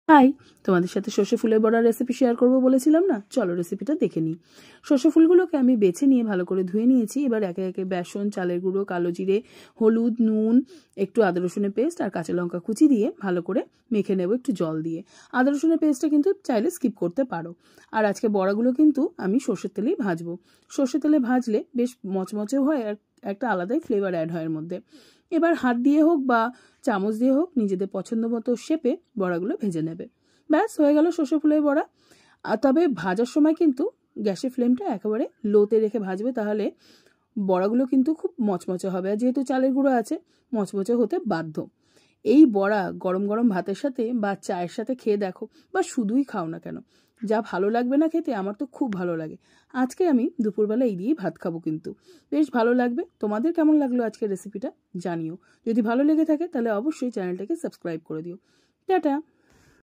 High, তোমাদের সাথে সর্ষে ফুলের বড়ার রেসিপি শেয়ার করব বলেছিলাম না? চলো রেসিপিটা দেখে নিই। সর্ষে ফুলগুলোকে আমি বেছে নিয়ে ভালো করে ধুয়ে নিয়েছি। এবার একে একে বেসন, চালের গুঁড়ো, কালো জিরে, হলুদ, নুন, একটু আদা রসুনের পেস্ট আর কাঁচা লঙ্কা কুচি দিয়ে ভালো করে মেখে নেব একটু জল দিয়ে। আদা রসুনের পেস্টটা কিন্তু চাইলে স্কিপ করতে পারো। আর আজকে বড়াগুলো কিন্তু আমি সর্ষের তেলেই ভাজবো। সর্ষের তেলে ভাজলে বেশ মচমচেও হয় আর একটা আলাদাই ফ্লেভার অ্যাড হয় এর মধ্যে। এবার হাত দিয়ে হোক বা চামচ দিয়ে হোক নিজেদের পছন্দ মতো শেপে বড়াগুলো ভেজে নেবে। ব্যাস হয়ে গেল সর্ষে ফুলের বড়া। আর তবে ভাজার সময় কিন্তু গ্যাসের ফ্লেমটা একেবারে লোতে রেখে ভাজবে, তাহলে বড়াগুলো কিন্তু খুব মচমচে হবে। আর যেহেতু চালের গুঁড়ো আছে, মচমচে হতে বাধ্য। এই বড়া গরম গরম ভাতের সাথে বা চায়ের সাথে খেয়ে দেখো, বা শুধুই খাও না কেন, যা ভালো লাগবে না খেতে। আমার তো খুব ভালো লাগে। আজকে আমি দুপুরবেলা এই দিয়েই ভাত খাবো, কিন্তু বেশ ভালো লাগবে। তোমাদের কেমন লাগলো আজকের রেসিপিটা জানিও। যদি ভালো লেগে থাকে তাহলে অবশ্যই চ্যানেলটাকে সাবস্ক্রাইব করে দিও। টাটা।